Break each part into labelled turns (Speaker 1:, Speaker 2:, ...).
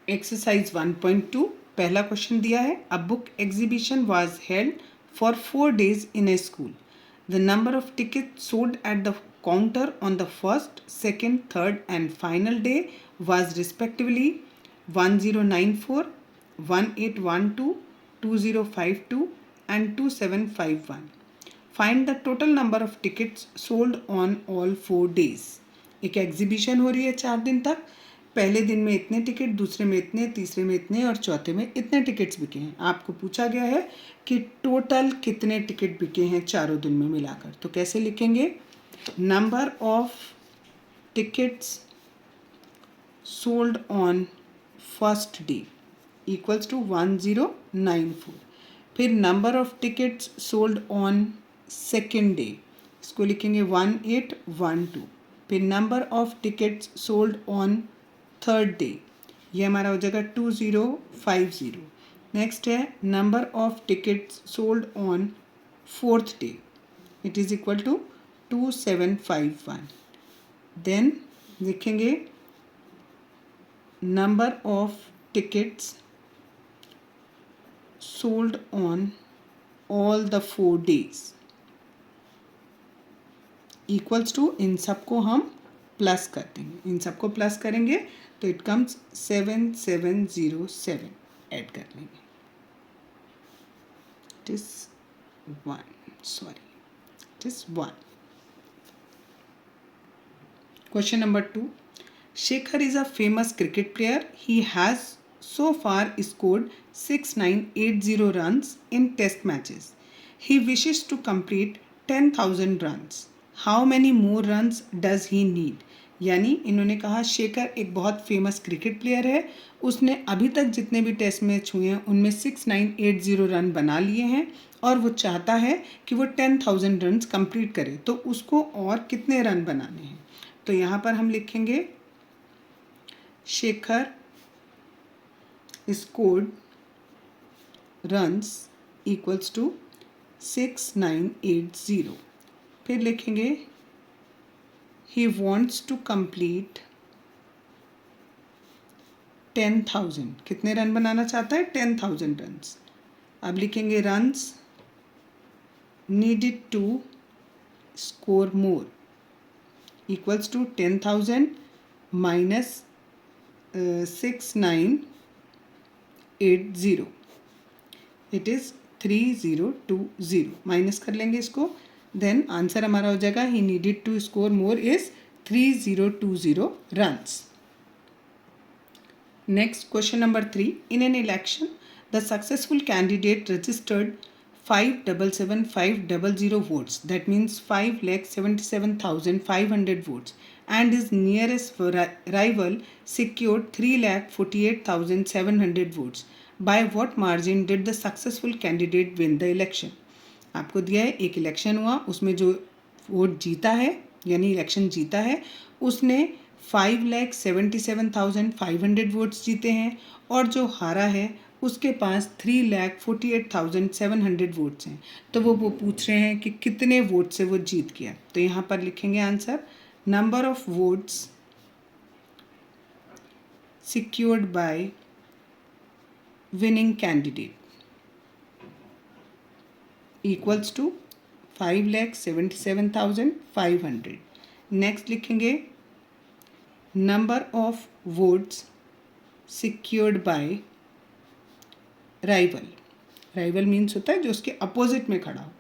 Speaker 1: Exercise 1.2 पहला question दिया है। A book exhibition was held for 4 days in A school. The number of ticket sold at the counter on the first, second, third and final day was respectively 1094, 1812, 2052 and 2751। Find the total number of tickets sold on all 4 days। एक exhibition हो रही है 4 दिन तक। पहले दिन में इतने टिकट, दूसरे में इतने, तीसरे में इतने और चौथे में इतने टिकट्स बिके हैं। आपको पूछा गया है कि टोटल कितने टिकट बिके हैं चारों दिन में मिलाकर। तो कैसे लिखेंगे? Number of tickets sold on first day equals to 1094। फिर number of tickets sold on second day, इसको लिखेंगे 1812। फिर number of tickets sold on third day, ये हमारा हो जाएगा 2050। नेक्स्ट है number of tickets sold on fourth day, it is equal to 2751। Then लिखेंगे number of tickets sold on all the 4 days equals to, इन सबको हम प्लस कर देंगे। इन सबको प्लस करेंगे तो इट कम्स 7707 ऐड कर लेंगे। It is 1। Question number 2। Shekhar is a famous cricket player. He has so far scored 6980 runs in test matches. He wishes to complete 10,000 runs. How many more runs does he need? यानी इन्होंने कहा शेखर एक बहुत famous cricket player है, उसने अभी तक जितने भी टेस्ट मैच हुए हैं उनमें 6980 रन बना लिए हैं और वो चाहता है कि वो 10,000 रन कंप्लीट करे। तो उसको और कितने रन बनाने हैं? तो यहाँ पर हम लिखेंगे Shekhar scored runs equals to 6980। फिर लिखेंगे ही वॉन्ट्स टू कंप्लीट 10,000। कितने रन बनाना चाहता है? 10,000 रन्स। अब लिखेंगे runs needed to score more equals to 10,000 minus 6980, it is 3020। Minus कर लेंगे इसको, देन आंसर हमारा हो जाएगा ही needed to score more is 3020 runs. Next question number 3। In an election the successful candidate registered 577,500 votes, that means 5,77,500 votes, and his nearest rival secured 3,48,700 votes. By what margin did the successful candidate win the election? आपको दिया है एक election हुआ, उसमें जो vote जीता है यानी इलेक्शन जीता है उसने 5,77,500 वोट्स जीते हैं और जो हारा है उसके पास 3,48,700 वोट्स हैं। तो वो पूछ रहे हैं कि कितने वोट से वो जीत गया। तो यहाँ पर लिखेंगे answer number of votes secured by winning candidate equals to 5,77,500। Next लिखेंगे number of votes secured by rival. Rival means होता है जो उसके अपोजिट में खड़ा हो,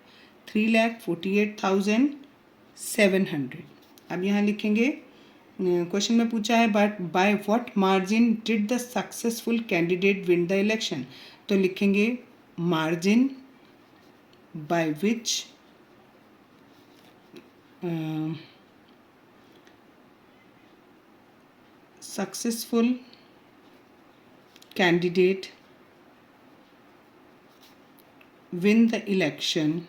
Speaker 1: 3,48,700। अब यहाँ लिखेंगे क्वेश्चन में पूछा है but by what margin did the successful candidate win the election. तो लिखेंगे margin by which successful candidate win the election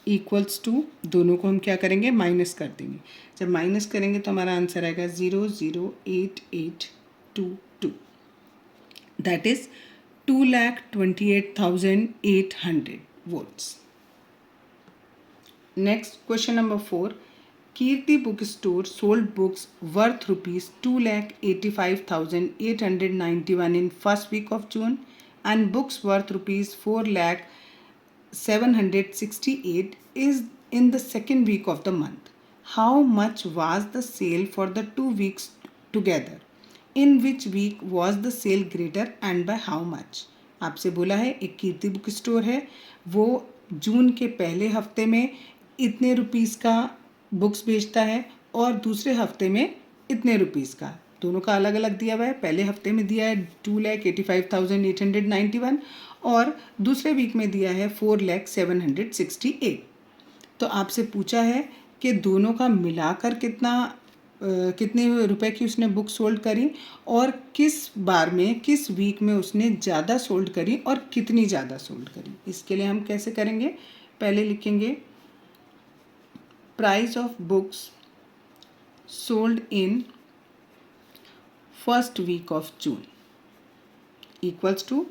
Speaker 1: equals to, दोनों को हम क्या करेंगे माइनस कर देंगे। जब माइनस करेंगे तो हमारा आंसर आएगा 0,08822, that is 2,28,800 votes. Next question number 4। Kirti Bookstore sold books worth rupees 2,85,891 in first week of June and books worth rupees 4,768 is in the second week of the month. How much was the sale for the 2 weeks together? In which week was the sale greater and by how much? आपसे बोला है एक कीर्ति book store है, वो जून के पहले हफ्ते में इतने रुपीस का बुक्स बेचता है और दूसरे हफ्ते में इतने रुपीस का, दोनों का अलग अलग दिया हुआ है। पहले हफ्ते में दिया है 2,85,891 और दूसरे वीक में दिया है 4,768। तो आपसे पूछा है कि दोनों का मिलाकर कितने रुपए की उसने बुक सोल्ड करी और किस बार में किस वीक में उसने ज़्यादा सोल्ड करी और कितनी ज़्यादा सोल्ड करी। इसके लिए हम कैसे करेंगे, पहले लिखेंगे price of books sold in first week of June equals to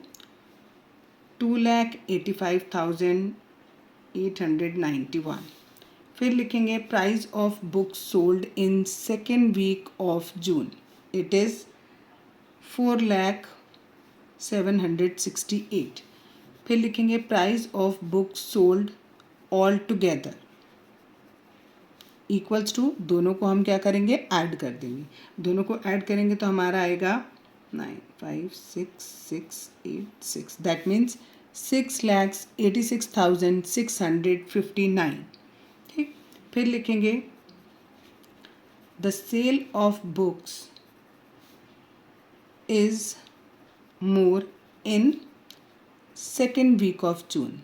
Speaker 1: 2,85,891। फिर लिखेंगे price of books sold in second week of June, it is 4,768। फिर लिखेंगे price of books sold all together equals to, दोनों को हम क्या करेंगे ऐड कर देंगे, दोनों को ऐड करेंगे तो हमारा आएगा 9,5,6,686, दैट मीन्स 6,86,659। ठीक, फिर लिखेंगे the sale of books is more in second week of June,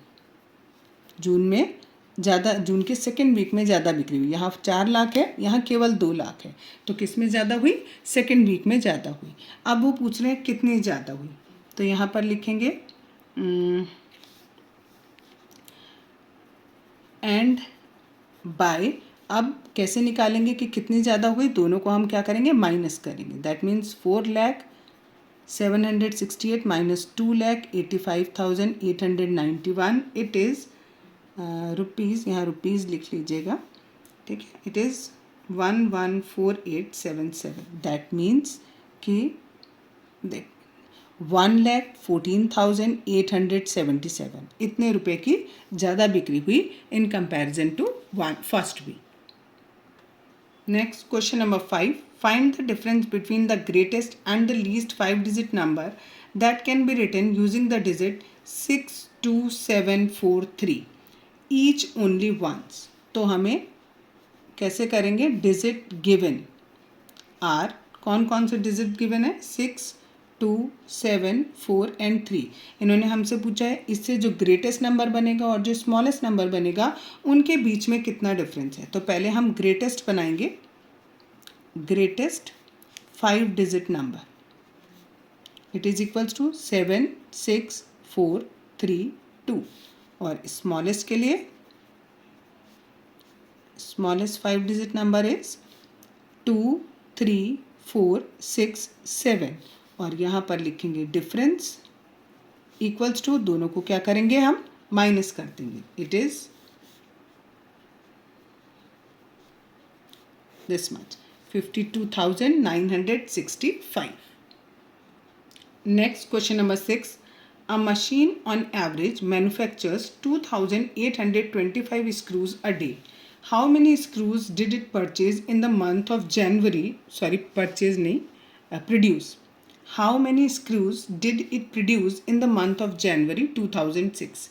Speaker 1: जून में ज़्यादा, जून के सेकेंड वीक में ज़्यादा बिक्री हुई। यहाँ 4 लाख है, यहाँ केवल 2 लाख है, तो किस में ज़्यादा हुई, सेकेंड वीक में ज़्यादा हुई। अब वो पूछ रहे हैं कितनी ज़्यादा हुई, तो यहाँ पर लिखेंगे एंड बाय। अब कैसे निकालेंगे कि कितनी ज़्यादा हुई, दोनों को हम क्या करेंगे माइनस करेंगे, that means 4,768 minus 2,85,891 it is rupees, यहाँ रुपीज़ लिख लीजिएगा, ठीक है, इट इज़ 114877। दैट मीन्स कि देख 1,14,877 इतने रुपए की ज़्यादा बिक्री हुई in comparison to first week. Next question number 5, find the difference between the greatest and the least 5-digit number that can be written using the digit 62743 each only once. तो हमें कैसे करेंगे, डिजिट गिवन आर, कौन कौन से digit given है, 6, 2, 7, 4 and 3। इन्होंने हमसे पूछा है इससे जो ग्रेटेस्ट नंबर बनेगा और जो स्मॉलेस्ट नंबर बनेगा उनके बीच में कितना डिफरेंस है। तो पहले हम ग्रेटेस्ट बनाएंगे, greatest 5-digit number, it is equals to 7, 6, 4, 3, 2। और स्मॉलेस्ट के लिए स्मॉलेस्ट 5-digit नंबर इज 2, 3, 4, 6, 7। और यहाँ पर लिखेंगे डिफरेंस इक्वल्स टू, दोनों को क्या करेंगे हम माइनस कर देंगे, it is this much 52,965। Next question number 6, a machine on average manufactures 2,825 screws a day. How many screws did it purchase in the month of January? Sorry, purchase नहीं, produce. How many screws did it produce in the month of January 2006?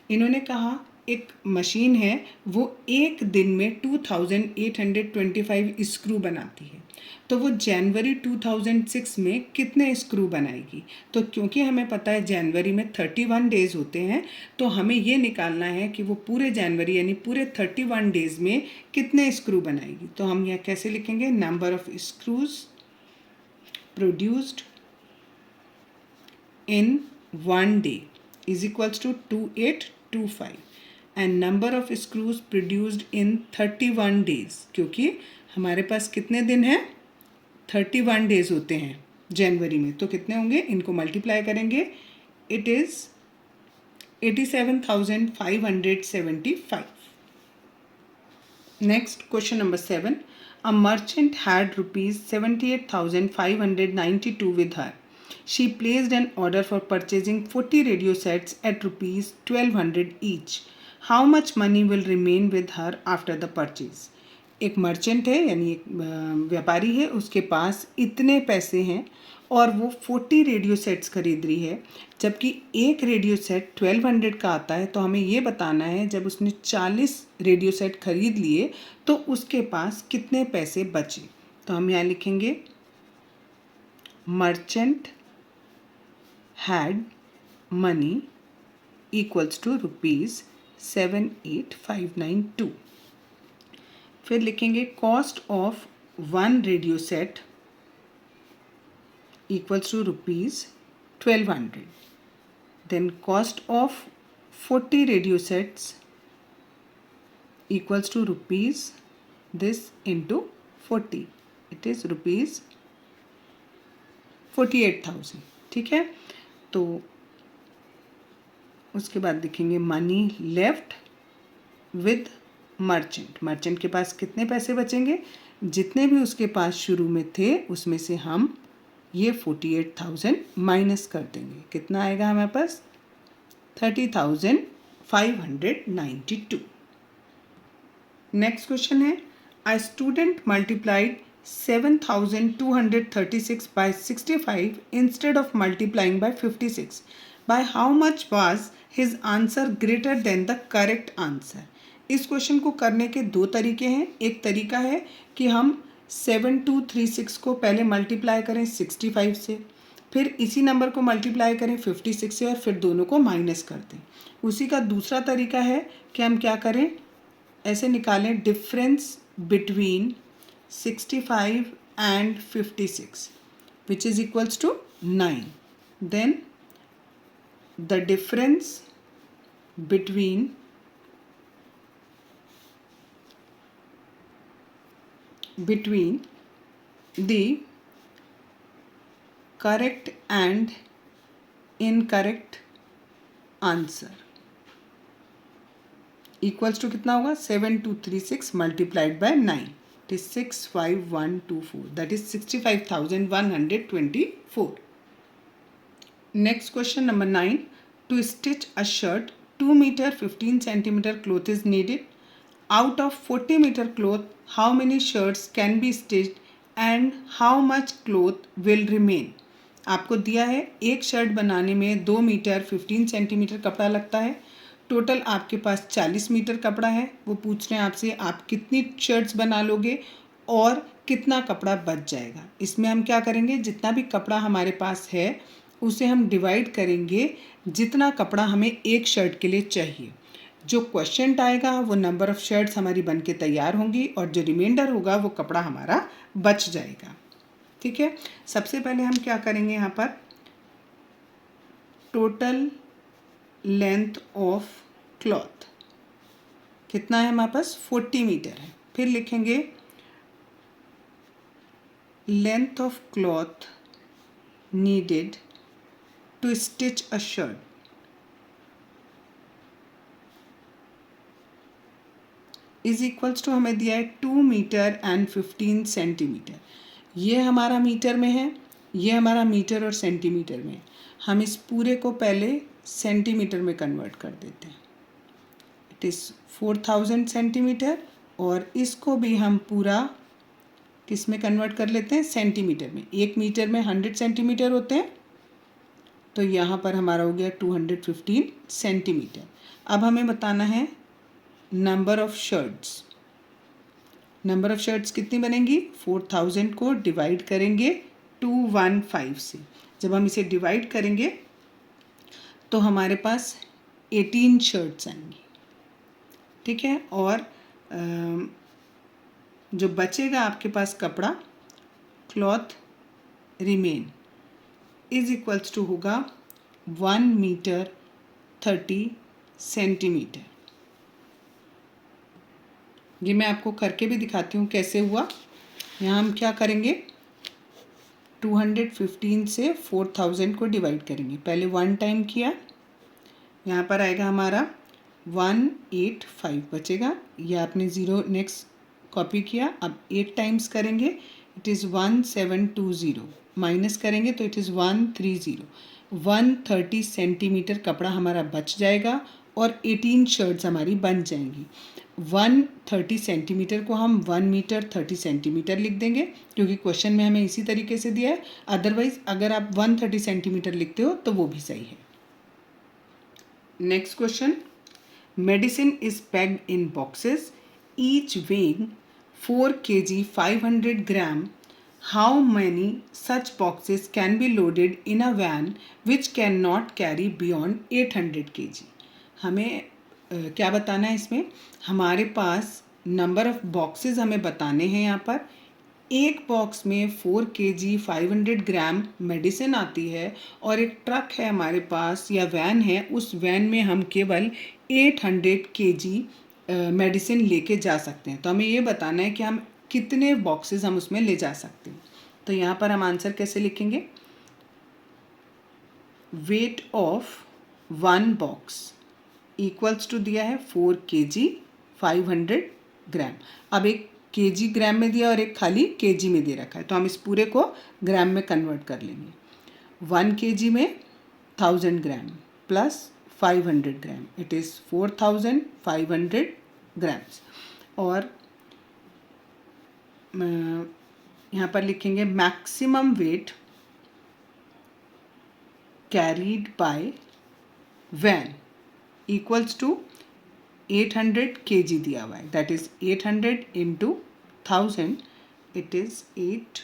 Speaker 1: इन्होंने कहा एक machine है वो एक दिन में 2,825 screw बनाती है, तो वो जनवरी 2006 में कितने स्क्रू बनाएगी। तो क्योंकि हमें पता है जनवरी में 31 डेज़ होते हैं, तो हमें ये निकालना है कि वो पूरे जनवरी यानी पूरे 31 डेज़ में कितने स्क्रू बनाएगी। तो हम यह कैसे लिखेंगे, number of screws produced in 1 day is equals to 2825 and number of screws produced in 31 days, क्योंकि हमारे पास कितने दिन हैं, 31 डेज होते हैं जनवरी में, तो कितने होंगे, इनको मल्टीप्लाई करेंगे, it is 87,575। Next, question number 7. A merchant had rupees 78,592 with her. She placed an order for purchasing 40 radio sets at rupees 1200 each. How much money will remain with her after the purchase? एक merchant है यानी एक व्यापारी है, उसके पास इतने पैसे हैं और वो 40 रेडियो सेट्स खरीद रही है, जबकि एक रेडियो सेट 1200 का आता है। तो हमें ये बताना है जब उसने 40 रेडियो सेट खरीद लिए तो उसके पास कितने पैसे बचे। तो हम यहाँ लिखेंगे merchant had money equals to ₹78592। फिर लिखेंगे cost of 1 radio set equals to ₹1200. Then cost of 40 radio sets equals to rupees this into 40. It is ₹48,000. ठीक है, तो उसके बाद लिखेंगे money left with merchant. Merchant के पास कितने पैसे बचेंगे, जितने भी उसके पास शुरू में थे उसमें से हम ये 48,000 माइनस कर देंगे। कितना आएगा हमारे पास 30,592। नेक्स्ट क्वेश्चन है a student multiplied 7,236 by 65 instead of multiplying by 56। By how much was his answer greater than the correct answer. इस क्वेश्चन को करने के दो तरीके हैं। एक तरीका है कि हम 7236 को पहले मल्टीप्लाई करें 65 से, फिर इसी नंबर को मल्टीप्लाई करें 56 से और फिर दोनों को माइनस कर दें। उसी का दूसरा तरीका है कि हम क्या करें, ऐसे निकालें difference between 65 and 56 which is equals to 9। Then the difference between the correct and incorrect answer equals to कितना होगा 7236 multiplied by 9, it is 65124, that is 65,124. Next question number 9. To stitch a shirt 2 meter 15 centimeter cloth is needed. Out of 40 meter cloth, how many shirts can be stitched and how much cloth will remain? आपको दिया है एक shirt बनाने में 2 metre 15 centimetre कपड़ा लगता है। Total आपके पास 40 मीटर कपड़ा है। वो पूछ रहे हैं आपसे आप कितनी शर्ट्स बना लोगे और कितना कपड़ा बच जाएगा। इसमें हम क्या करेंगे, जितना भी कपड़ा हमारे पास है उसे हम डिवाइड करेंगे जितना कपड़ा हमें एक शर्ट के लिए चाहिए। जो क्वेश्चन आएगा वो नंबर ऑफ शर्ट्स हमारी बन के तैयार होंगी और जो रिमाइंडर होगा वो कपड़ा हमारा बच जाएगा। ठीक है, सबसे पहले हम क्या करेंगे, यहाँ पर टोटल लेंथ ऑफ क्लॉथ कितना है हमारे पास 40 मीटर है। फिर लिखेंगे length of cloth needed to stitch a shirt is equals to हमें दिया है 2 मीटर एंड 15 सेंटीमीटर। ये हमारा मीटर में है, ये हमारा मीटर और सेंटीमीटर में है। हम इस पूरे को पहले सेंटीमीटर में कन्वर्ट कर देते हैं, इट इज़ 4000 सेंटीमीटर, और इसको भी हम पूरा किस में कन्वर्ट कर लेते हैं, सेंटीमीटर में। एक मीटर में 100 सेंटीमीटर होते हैं, तो यहाँ पर हमारा हो गया 215 सेंटीमीटर। अब हमें बताना है number of shirts. Number of shirts कितनी बनेंगी, 4000 को डिवाइड करेंगे 215 से। जब हम इसे डिवाइड करेंगे तो हमारे पास 18 शर्ट्स आएंगी। ठीक है, और जो बचेगा आपके पास कपड़ा, cloth remain is equals to होगा 1 मीटर 30 सेंटीमीटर। ये मैं आपको करके भी दिखाती हूँ कैसे हुआ। यहाँ हम क्या करेंगे, 215 से 4000 को डिवाइड करेंगे। पहले 1 टाइम किया, यहाँ पर आएगा हमारा 185 बचेगा, ये आपने 0 नेक्स्ट कॉपी किया। अब 8 टाइम्स करेंगे, इट इज़ 1720, माइनस करेंगे तो इट इज़ 130। 130 सेंटीमीटर कपड़ा हमारा बच जाएगा और 18 शर्ट्स हमारी बन जाएंगी। 130 सेंटीमीटर को हम 1 मीटर 30 सेंटीमीटर लिख देंगे, क्योंकि क्वेश्चन में हमें इसी तरीके से दिया है। अदरवाइज अगर आप 130 सेंटीमीटर लिखते हो तो वो भी सही है। Next question, medicine is packed in boxes each weighing 4 kg 500 gram. How many such boxes can be loaded in a van which cannot carry beyond 800 kg? हमें क्या बताना है इसमें? हमारे पास नंबर ऑफ बॉक्सेस हमें बताने हैं। यहाँ पर एक बॉक्स में 4 kg 500 ग्राम मेडिसिन आती है और एक ट्रक है हमारे पास या वैन है, उस वैन में हम केवल 800 kg मेडिसिन लेके जा सकते हैं। तो हमें ये बताना है कि हम कितने बॉक्सेस हम उसमें ले जा सकते हैं। तो यहाँ पर हम आंसर कैसे लिखेंगे? Weight of one box equals to दिया है 4 kg 500 ग्राम। अब एक केजी ग्राम में दिया और एक खाली केजी में दे रखा है, तो हम इस पूरे को ग्राम में कन्वर्ट कर लेंगे। 1 केजी में 1000 gram plus 500 gram, it is 4500 grams. और यहाँ पर लिखेंगे maximum weight carried by van equals to 800 kg दिया हुआ है, that is 800 into 1000, it is 8,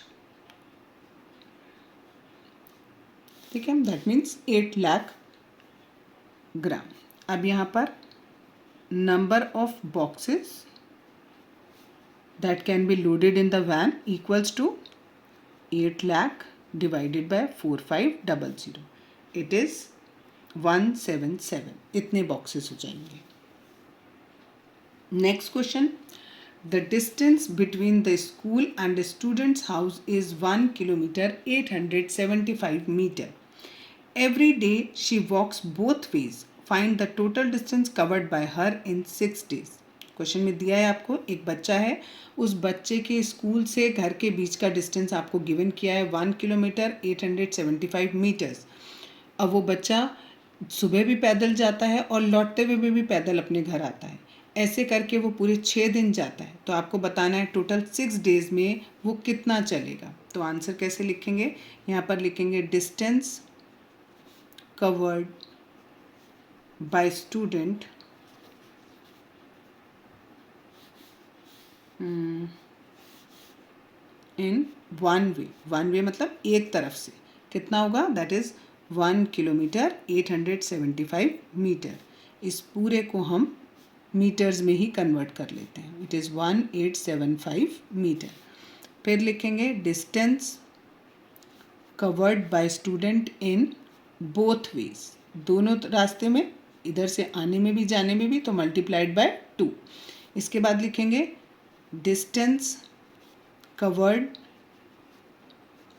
Speaker 1: ठीक है, दैट मीन्स 8 लाख ग्राम। अब यहाँ पर number of boxes that can be loaded in the van equals to 8 lakh divided by 4500, it is 177। इतने boxes हो जाएंगे। Next question, the distance between the school and the student's house is 1 kilometer 875 meter. Every day she walks both ways. Find the total distance covered by her in 6 days. Question में दिया है आपको, एक बच्चा है, उस बच्चे के स्कूल से घर के बीच का डिस्टेंस आपको गिवन किया है 1 किलोमीटर 875 मीटर्स। अब वो बच्चा सुबह भी पैदल जाता है और लौटते हुए भी पैदल अपने घर आता है। ऐसे करके वो पूरे 6 दिन जाता है, तो आपको बताना है टोटल 6 डेज में वो कितना चलेगा। तो आंसर कैसे लिखेंगे? यहाँ पर लिखेंगे distance covered by student in one way. One way मतलब एक तरफ से कितना होगा? That is 1 kilometre 875 metre. इस पूरे को हम मीटर्स में ही कन्वर्ट कर लेते हैं, इट इज़ 1875 मीटर। फिर लिखेंगे distance covered by student in both ways, दोनों रास्ते में, इधर से आने में भी जाने में भी, तो मल्टीप्लाइड बाय 2। इसके बाद लिखेंगे distance covered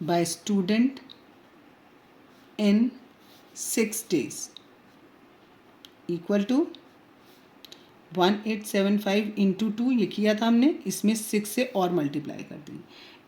Speaker 1: by student in 6 days equal to 1875 into 2, ये किया था हमने, इसमें 6 से और मल्टीप्लाई कर देंगे,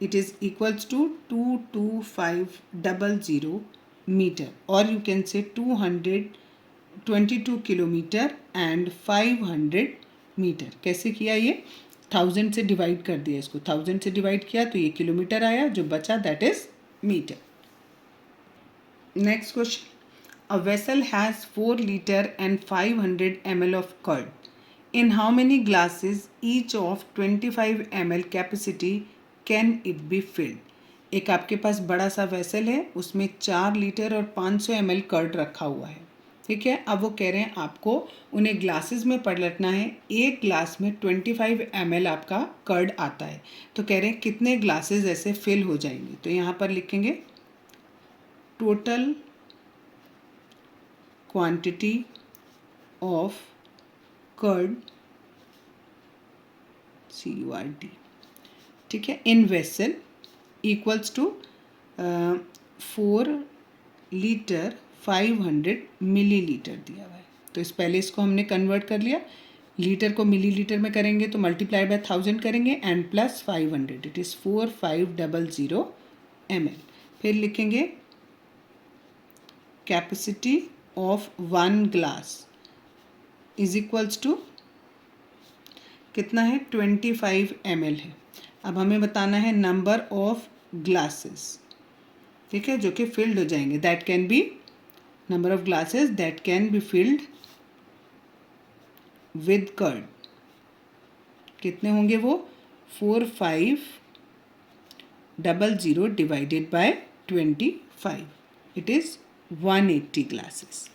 Speaker 1: it is equals to 22500 metre, और you can say 222 kilometre and 500 metre. कैसे किया? ये 1000 से डिवाइड कर दिया, इसको 1000 से डिवाइड किया तो ये किलोमीटर आया, जो बचा that is metre. Next question, a vessel has 4 litre and 500 ml of curd. In how many glasses each of 25 ml capacity can it be filled? एक आपके पास बड़ा सा वेसल है, उसमें 4 लीटर और 500 ml कर्ड रखा हुआ है, ठीक है। अब वो कह रहे हैं आपको उन्हें ग्लासेस में पलटना है। एक ग्लास में 25 ml आपका कर्ड आता है, तो कह रहे हैं कितने ग्लासेस ऐसे फिल हो जाएंगे। तो यहाँ पर लिखेंगे total quantity of curd CURD, ठीक है, in vessel equals to 4 litre 500 millilitre दिया हुआ है, तो इस पहले इसको हमने कन्वर्ट कर लिया, लीटर को मिलीलीटर में करेंगे तो मल्टीप्लाई बाय 1000 करेंगे and plus 500, it is 4500 ml। फिर लिखेंगे capacity of 1 glass is equals to कितना है 25 ml है। अब हमें बताना है नंबर ऑफ ग्लासेस, ठीक है, जो कि फिल्ड हो जाएंगे, that can be number of glasses that can be filled with curd. कितने होंगे वो 4500 divided by 25, it is 180 glasses.